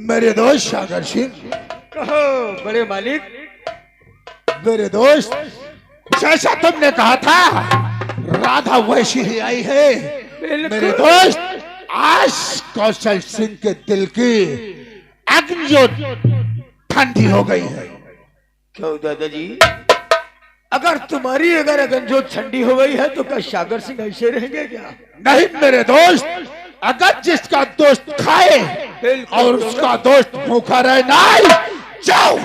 मेरे दोस्त सागर सिंह। कहो बड़े मालिक। मेरे दोस्त, जैसा तुमने कहा था राधा वैसी ही आई है। मेरे दोस्त, आज कौशल सिंह के दिल की अग्नि जो ठंडी हो गई है। क्यों दादाजी, अगर तुम्हारी अगन जो ठंडी हो गई है तो क्या सागर सिंह ऐसे रहेंगे क्या? नहीं मेरे दोस्त, अगर जिसका दोस्त खाए और उसका दोस्त भूखा रहे नहीं, जाओ।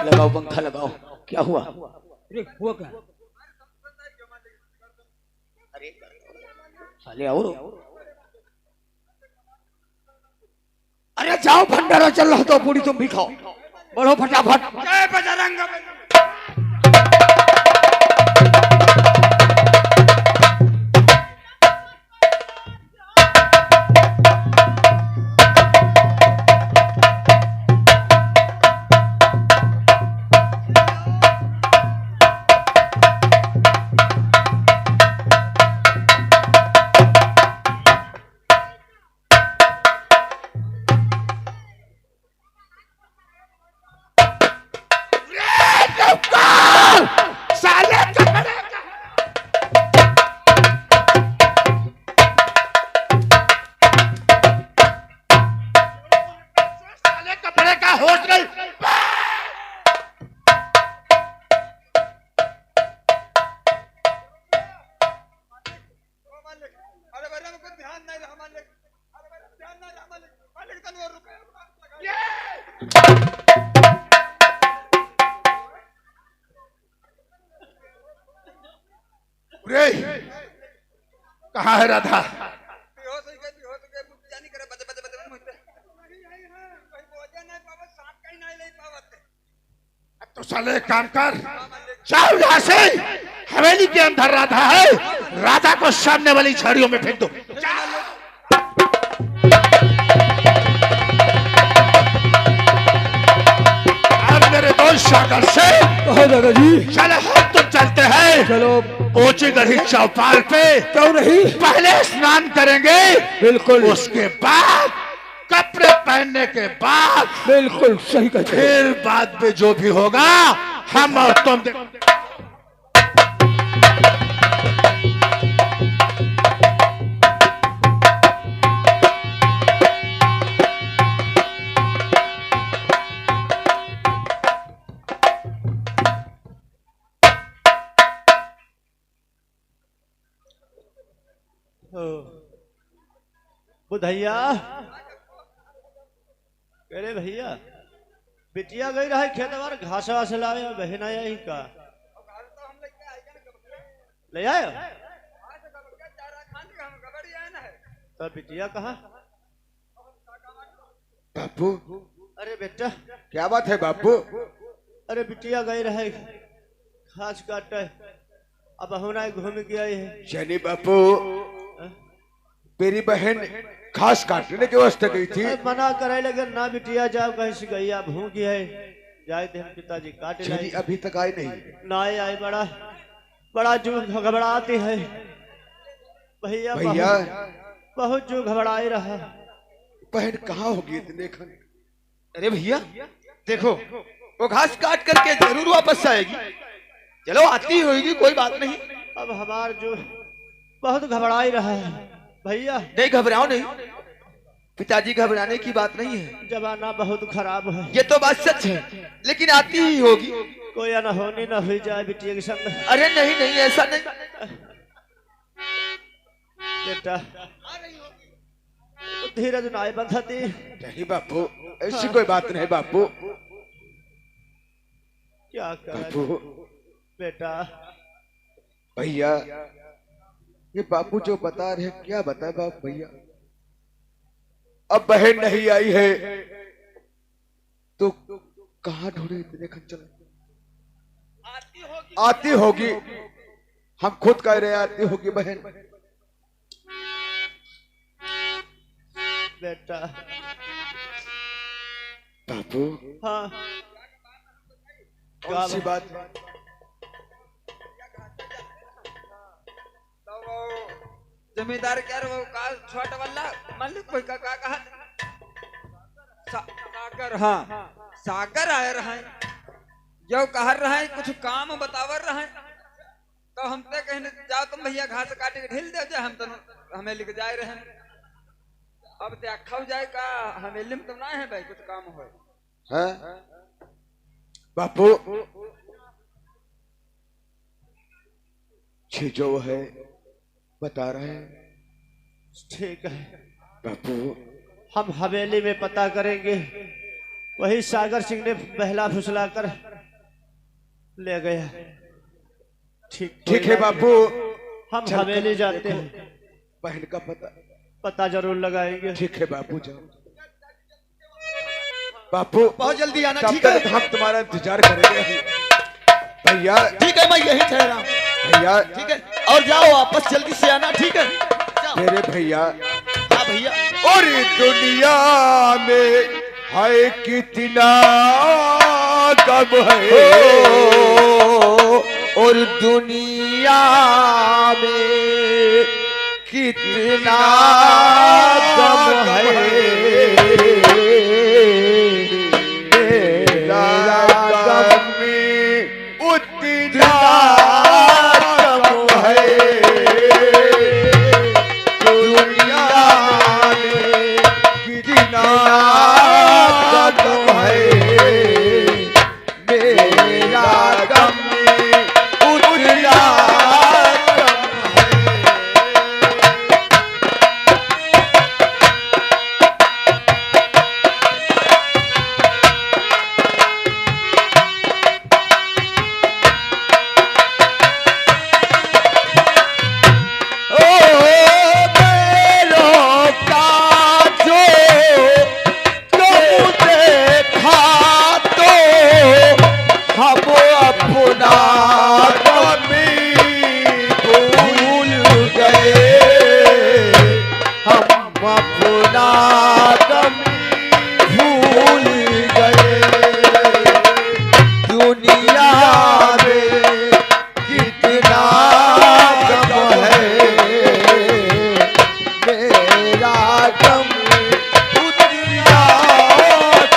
लगाओ पंखा लगाओ। क्या हुआ? अरे हुआ क्या? अरे साले और अरे जाओ, भंडारा चल रहा तो पूरी तुम भी खाओ। बढ़ो फटाफट। जय बजरंग। कहाँ है राधा? तो साले काम कर, जाओ यहाँ से। हवेली के अंदर राधा है, राधा को सामने वाली झाड़ियों में फेंक दो। और मेरे दोस्त सागर से कहो दादाजी। चलो हम तो चलते हैं। चलो ऊंची गढ़ी चौपाल पे। क्यों नहीं? पहले स्नान करेंगे, बिल्कुल। उसके बाद कपड़े पहनने के बाद बिल्कुल सही कहते। फिर बाद में जो भी होगा हम और तुम बुधैया। अरे भैया, बिटिया गई रहा खेत बार घास वास लावे, बहन आया ही का ले आयो। तो बिटिया कहाँ? बापू। अरे बेटा क्या बात है बापू? अरे बिटिया गई रहे घास काटे, अब हमरा घूम के आई है। शनि बापू, मेरी बहन घास काटने के वास्ते गई थी। मना करे लगे ना बिटिया जाओ, कहीं से गई आप भूखी है, जाए थे पिताजी काट लाई। अभी तक आई नहीं? ना आई, बड़ा बड़ा जो घबराती है भैया। भैया बहुत जो घबराई रहा। बहन कहाँ होगी इतने खन? अरे भैया देखो, वो घास काट करके जरूर वापस आएगी। चलो आती होगी, कोई बात नहीं। अब हमार जो बहुत घबराई रहा है भैया। नहीं घबराओ नहीं, पिताजी घबराने की बात नहीं है। जमाना बहुत खराब है। ये तो बात सच है, लेकिन आती ही होगी। कोई अनहोनी न हुई जाए बिटिया के संग। अरे नहीं नहीं ऐसा नहीं। बेटा धीरज नाय बंधती। नहीं बापू, ऐसी कोई बात नहीं बापू। क्या कर बापू बेटा? भैया, ये बापू जो बता रहे हैं क्या बताए बाप भैया। अब बहन नहीं आई है तो कहाँ ढूंढे इतने खंचर? आती होगी, हम खुद कह रहे हैं आती होगी बहन। बेटा बापू हाँ कौन सी बात है? जमींदार क्या रे वो का छोटा वाला मालिक कोई का कहा सागर। हाँ सागर आए रहे जो कह रहे हैं कुछ काम बतावर रहे तो हम ते कहने जाओ तुम भैया घास काटे के ढील दे जाए हम तो हमें लिख जाए रहे। अब ते अखा हो जाए का हमें तुम ना है भाई कुछ काम हो है? बापू जो है बता रहे हैं। ठीक है बापू हम हवेली में पता करेंगे। वही सागर सिंह ने बहला फुसला कर ले गया। ठीक है बापू, हम हवेली जाते हैं, बहन का पता जरूर लगाएंगे। ठीक है बापू जाओ। बापू बहुत जल्दी आना। तब ठीक है तक हम तुम्हारा इंतजार करेंगे भैया। ठीक है मैं यही ठहरा हूँ भैया ठीक है, और जाओ वापस जल्दी से आना। ठीक है जाओ। मेरे भैया, हाँ भैया। और दुनिया में है कितना गम है, और दुनिया में कितना गम है, मेरा गम में उतना गम है, दुनिया में कितना गम है, मेरा गम में उतना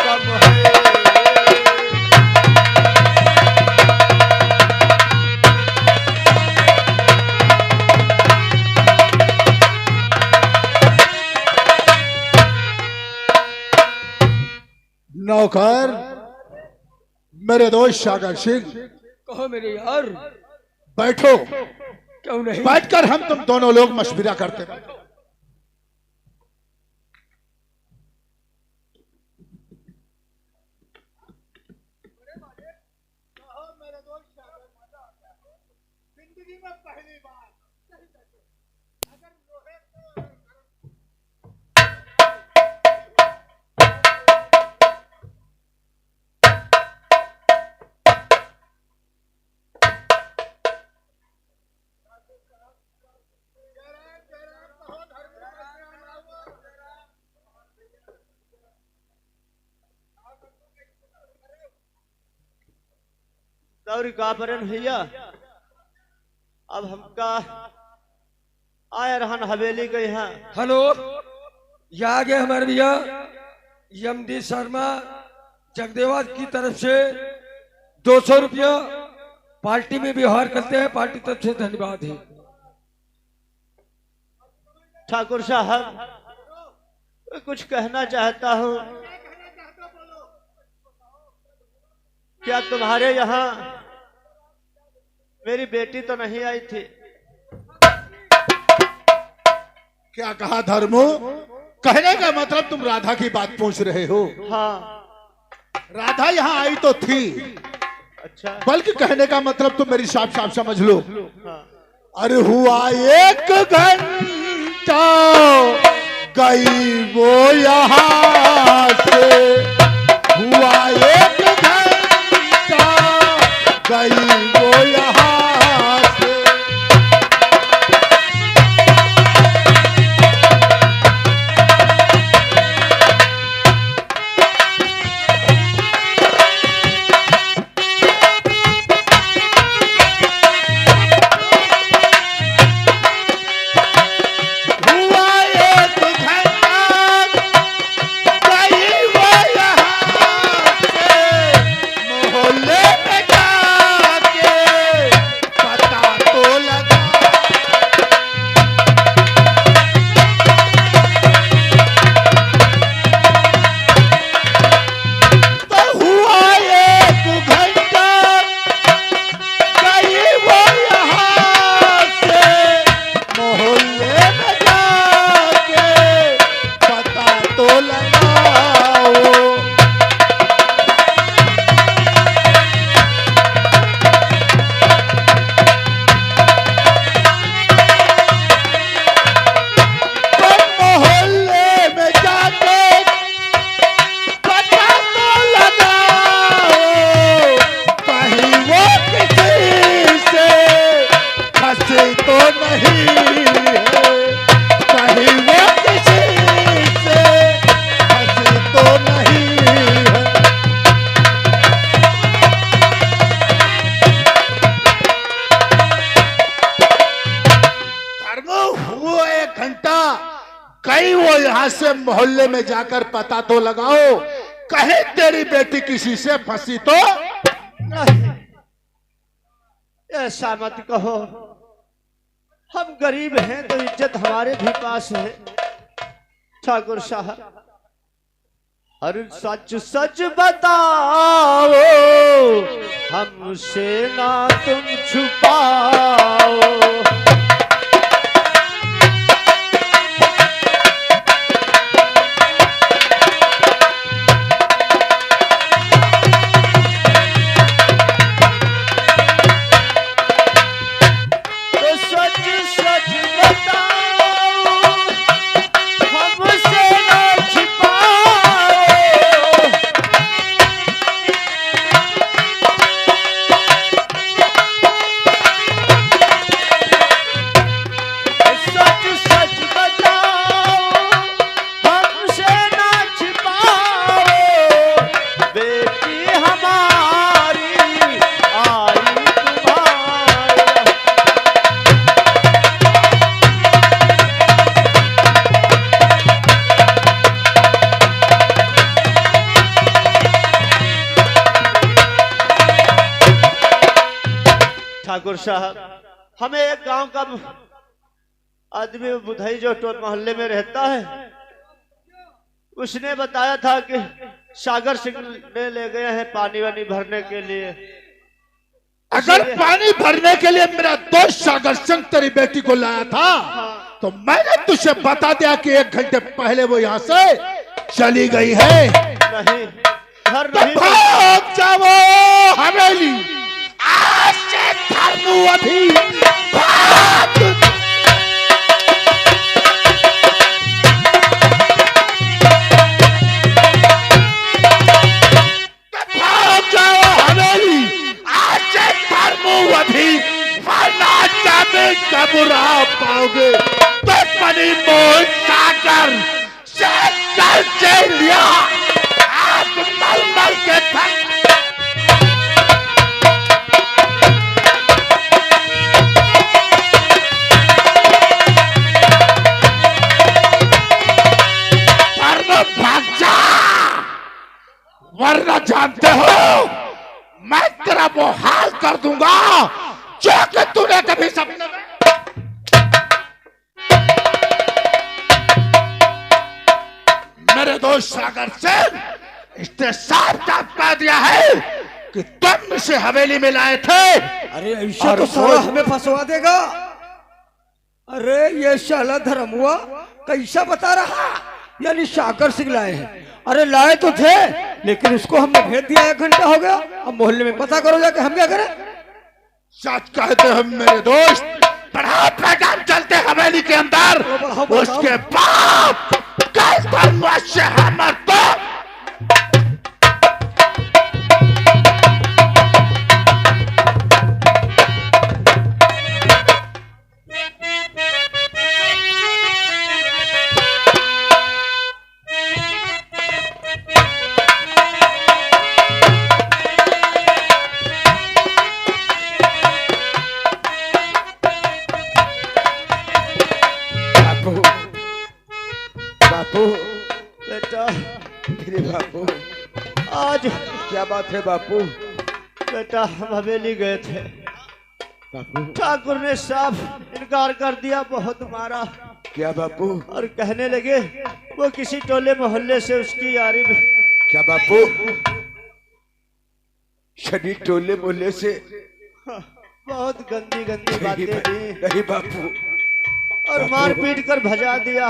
गम है। नौकर, मेरे दोस्त सागर सिंह, कहो मेरे यार। बैठो। क्यों नहीं? बैठकर हम तुम दोनों लोग मशविरा करते रहो। दौरी का परन भैया, अब हमका आया रहन हवेली के यहाँ। हेलो, ये आ गए हमारे भैया यमडी शर्मा जगदेवाद की तरफ से 200 रुपया पार्टी में व्यवहार करते हैं। पार्टी तरफ से धन्यवाद है। ठाकुर साहब कुछ कहना चाहता हूँ। क्या तुम्हारे यहाँ मेरी बेटी तो नहीं आई थी। क्या कहा धर्मो? कहने का मतलब तुम राधा की बात पूछ रहे हो? हाँ। राधा यहाँ आई तो थी, अच्छा। बल्कि कहने का मतलब तुम मेरी साफ साफ समझ लो। हाँ। अरे हुआ 1 घंटा गई वो यहाँ से, हुआ 1 घंटा गई वो यहाँ से। कहीं वो यहाँ से मोहल्ले में जाकर पता तो लगाओ, कहे तेरी बेटी किसी से फंसी तो नहीं, ऐसा मत कहो। हम गरीब हैं तो इज्जत हमारे भी पास है ठाकुर साहब। हर सच सच बताओ, हमसे ना तुम छुपाओ। ठाकुर साहब, हमें एक गांव का आदमी बुधई जो टोल मोहल्ले में रहता है, उसने बताया था कि सागर सिंह ने ले गए हैं पानी वानी भरने के लिए। अगर पानी भरने के लिए मेरा दोस्त सागर सिंह तेरी बेटी को लाया था, तो मैंने तुझे बता दिया कि 1 घंटे पहले वो यहाँ से चली गई है। नहीं, घर नहीं। भाग जाओ हवेली, आज से धर्मू अभी भाग। भाग जाओ हवेली, आज से धर्मू अभी, वरना जामिन का बुरा पाओगे। दुश्मनी मोह सागर से कर लिया, आप मर मर के थक। वरना जानते हो मैं तेरा वो हाल कर दूंगा जो कि तूने कभी सपने में। मेरे दोस्त सागर सिंह इसने साफ साफ कह दिया है कि तुम इसे हवेली में लाए थे। अरे ऐसे और तो साला वो- हमें फंसवा देगा। अरे ये साला धर्म हुआ कैसा बता रहा, यानी सागर सिंह लाए हैं। अरे लाए तो थे, लेकिन उसको हमने भेज दिया, 1 घंटा हो गया। अब मोहल्ले में पता करो जाके, हम क्या करें। सच कहते हम मेरे दोस्त, बढ़ाओ पैगाम चलते हवेली के अंदर। बढ़ाओ, बढ़ाओ। उसके बाद कल धर्म से हम और तुम बापू बेटा, मेरे बापू आज क्या बात है बापू? बेटा हम हवेली गए थे, बापू ठाकुर ने साफ इनकार कर दिया, बहुत मारा क्या बापू? और कहने लगे वो किसी टोले मोहल्ले से उसकी यारी में। क्या बापू? शनि टोले मोहल्ले से? बहुत गंदी गंदी बातें दी नहीं बापू, और मार पीट कर भजा दिया।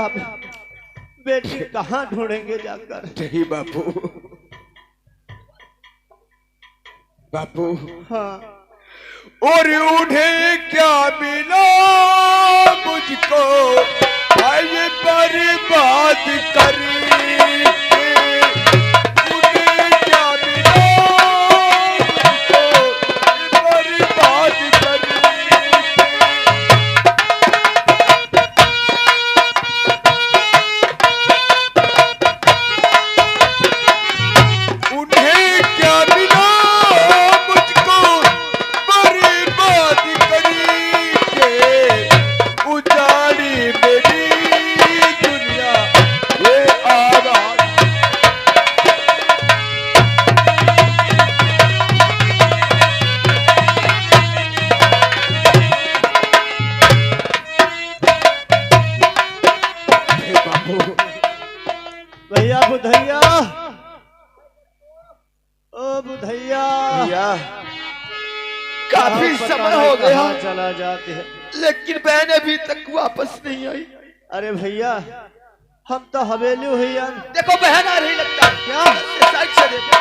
बेटी कहाँ ढूंढेंगे जाकर। नहीं बापू। बापू हाँ और उन्हें क्या मिला मुझको, आए बर्बाद करके। उन्हें क्या मिला मुझको, बर्बाद करके। उन्हें क्या मिला मुझको, बर्बाद करके। उजाड़ी मेरी दुनिया ये आवाज। हे बाबू, भैया बुधैया, ओ बुधैया, भैया काफी समय हो गया, कहाँ चला जाते हैं। लेकिन बहन अभी तक वापस नहीं आई। अरे भैया हम तो हवेली हुई हैं। देखो बहन आ रही लगता है। क्या? साइड से देखो।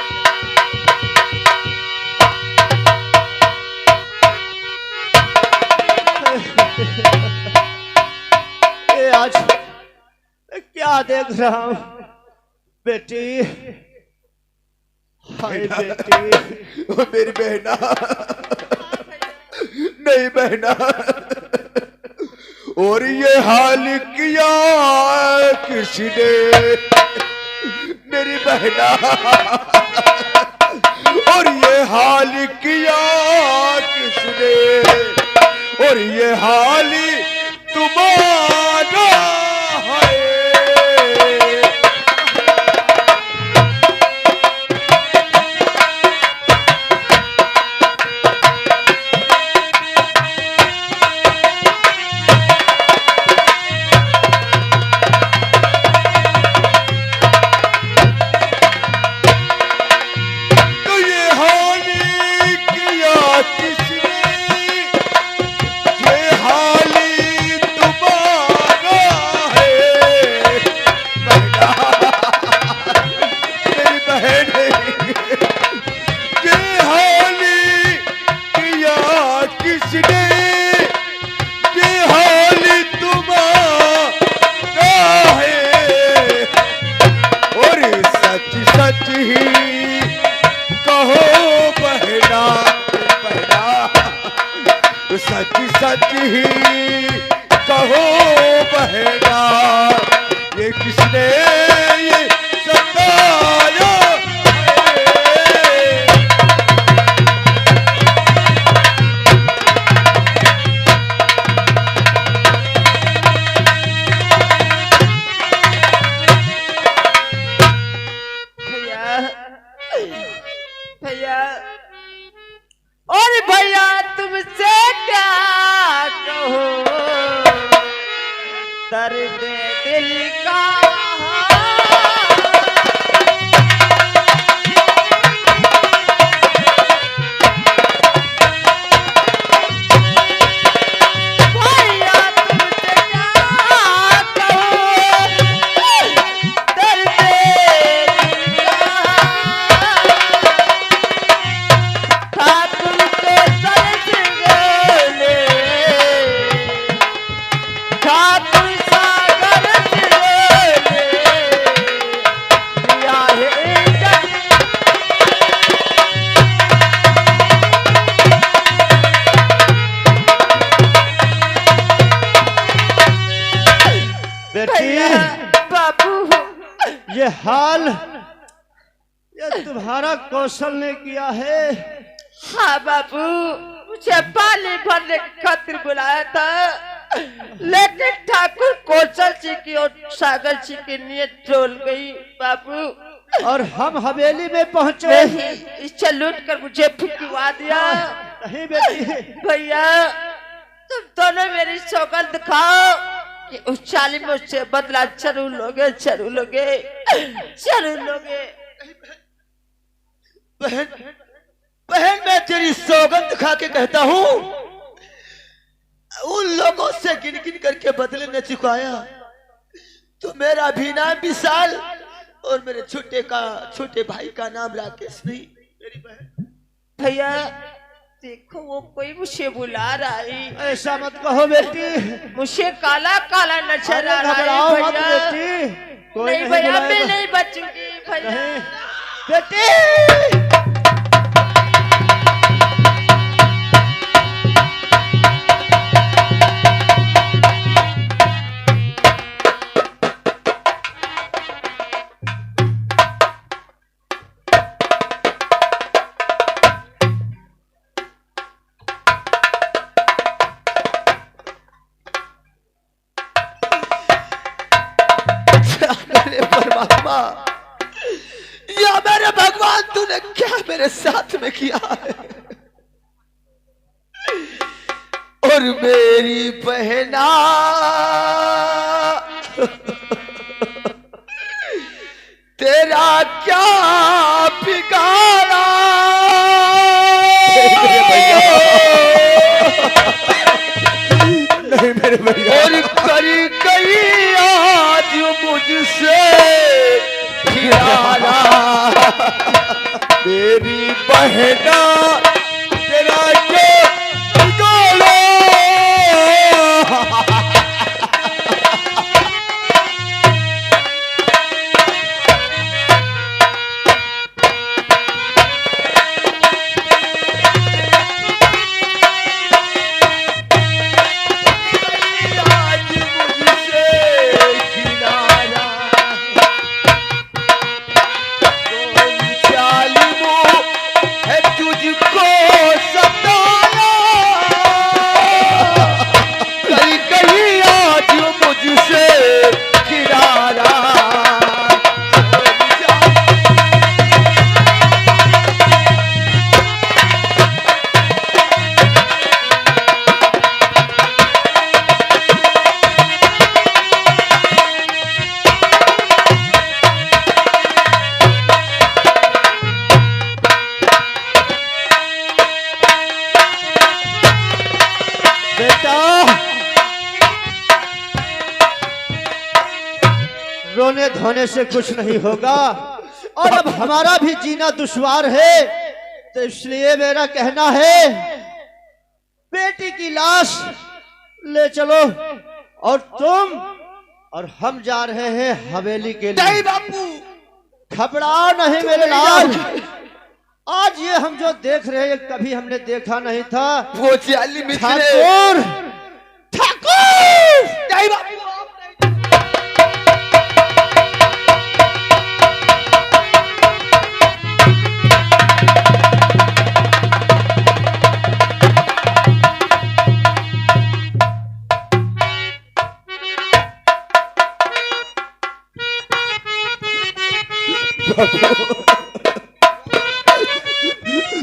ये आज मैं क्या देख रहा हूँ बेटी, हाय बेटी। ओ मेरी बहना, नहीं बहना। और ये हाल किया किसने, मेरी बहना। और ये हाल किया किसने, और ये हाल तुम्हारा है। तो ये हाल किया किसने, ये हाल तुम्हारा है। मेरी बहन ये हाल किया किसने, ये हाल तुम्हारा है। और सच सच ही कहो बहना, बहना। सच सच ही कहो बहना, ये किसने ये सताया है। भैया भैया, और भैया तुमसे क्या कहो, दर्द दिल का। ये हाल ये तुम्हारा कौशल ने किया है। हाँ बाबू, मुझे पानी भरने की खातिर बुलाया था, लेकिन ठाकुर कौशल जी की और सागर जी की नीयत डोल गई बाबू। और हम हवेली में पहुंचे, नहीं, इच्छा लूट कर मुझे फुकवा दिया। नहीं बेटी, भैया तुम दोनों मेरी सौगंध खाओ कि उस जालिम से बदला जरूर लोगे, जरूर लोगे, जरूर लोगे। बहन, बहन मैं तेरी सौगंध खा के कहता हूँ, उन लोगों से गिन गिन करके बदले न चुकाया तो मेरा भी नाम विशाल और मेरे छोटे भाई का नाम राकेश नहीं। मेरी बहन, भैया देखो वो कोई मुझे बुला रहा है। ऐसा मत कहो बेटी, मुझे काला काला नजर आ रहा घबराओ है मत भैया। बेटी, कोई नहीं भैया, मैं बुलाएगा। नहीं बचूंगी भैया। नहीं बेटी, मेरे परमात्मा या मेरे भगवान, तूने क्या मेरे साथ में किया है। और मेरी बहना तेरा क्या बिगाड़ा। नहीं मेरे भैया, और करी कई आज मुझसे खिलाना। मेरी बहना तेरा के बिगाड़ो। आज मुझसे खिलाना। कौन जालिमो है तुझको सताया। कहीं कहीं आज मुझसे किनारा। बेटा रोने धोने से कुछ नहीं होगा, और अब हमारा भी जीना दुश्वार है, तो इसलिए मेरा कहना है बेटी की लाश ले चलो, और तुम और हम जा रहे हैं हवेली के लिए। नहीं बापू, घबराओ नहीं मेरे लाल, आज ये हम जो देख रहे हैं कभी हमने देखा नहीं था। वो जालिम इतने ठाकुर, ठाकुर। नहीं बापू,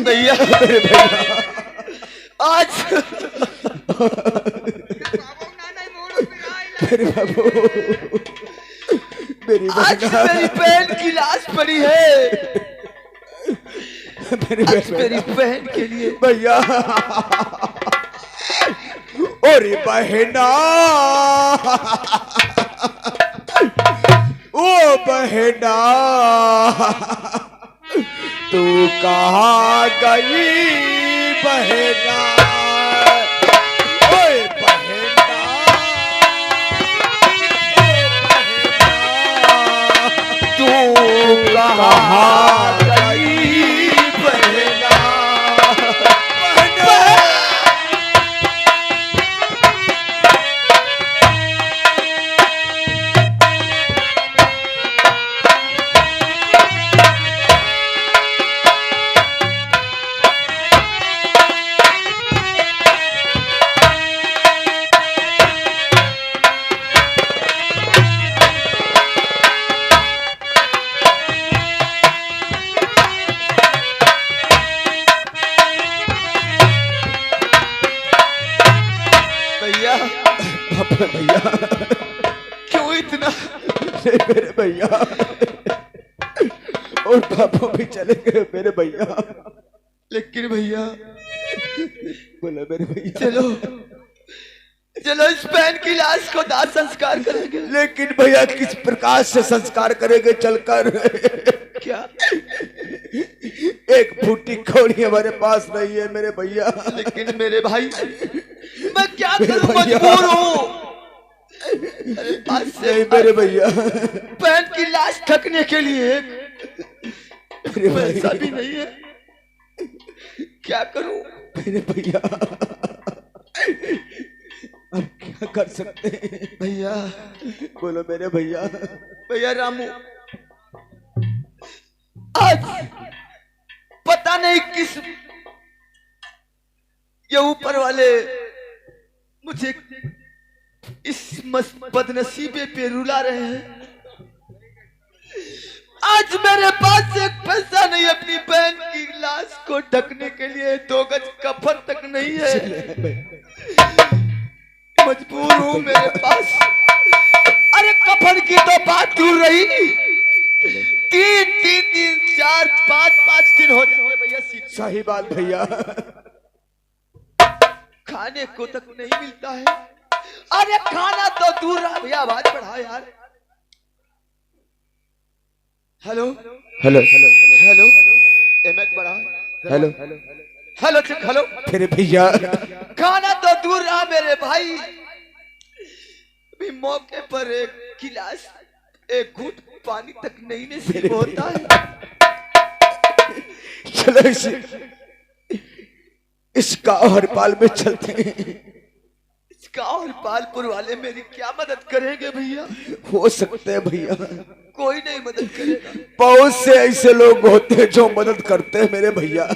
भैया मेरे भैया आज मेरे बाबू, मेरी आज बहना, मेरी बहन की लाश पड़ी है। मेरी आज मेरी बहन के लिए भैया। और बहना, ओ बहना, तू कहाँ गई बहना। ओए बहना, तू कहाँ गई बहना। अपना भैया क्यों इतना? अरे मेरे भैया और बाबू भी चले गए मेरे भैया। लेकिन भैया बोला मेरे भैया चलो चलो इस बहन की लाश को दाह संस्कार करेंगे। लेकिन भैया किस प्रकार से संस्कार करेंगे चलकर? क्या? एक फूटी कौड़ी हमारे पास नहीं है मेरे भैया। लेकिन मेरे भाई मैं क्या मेरे करूं, भैया। मजबूर हूं। अरे पास से नहीं मेरे भैया, बहन की लाश ढकने के लिए मेरे पैसा भैया, भी नहीं है, क्या करूं? मेरे भैया अब क्या कर सकते हैं? भैया बोलो मेरे भैया। भैया रामू, आज पता नहीं किस ये ऊपर वाले मुझे इस बदनसीबे पे रुला रहे हैं। आज मेरे पास एक पैसा नहीं, अपनी बहन की लाश को ढकने के लिए 2 गज कफन तक नहीं है। मजबूर हूं, मेरे पास। अरे कफन की तो बात दूर रही, 3 दिन 4 5 दिन हो जाते भैया। सही बात भैया, खाने को तक नहीं मिलता है। अरे खाना तो दूर रहा भैया, आवाज बढ़ाओ यार। हेलो हेलो हेलो एमएक बढ़ाओ। Hello hello check hello. मेरे भैया खाना तो दूर रहा मेरे भाई, भी मौके पर एक गिलास एक घूंट पानी तक नहीं नसीब होता है। चलो इस गाँव हरपाल में चलते हैं। इस गाँव और पालपुर वाले मेरी क्या मदद करेंगे भैया? हो सकते हैं भैया, कोई नहीं मदद करेगा। बहुत से ऐसे लोग होते हैं जो मदद करते हैं मेरे भैया।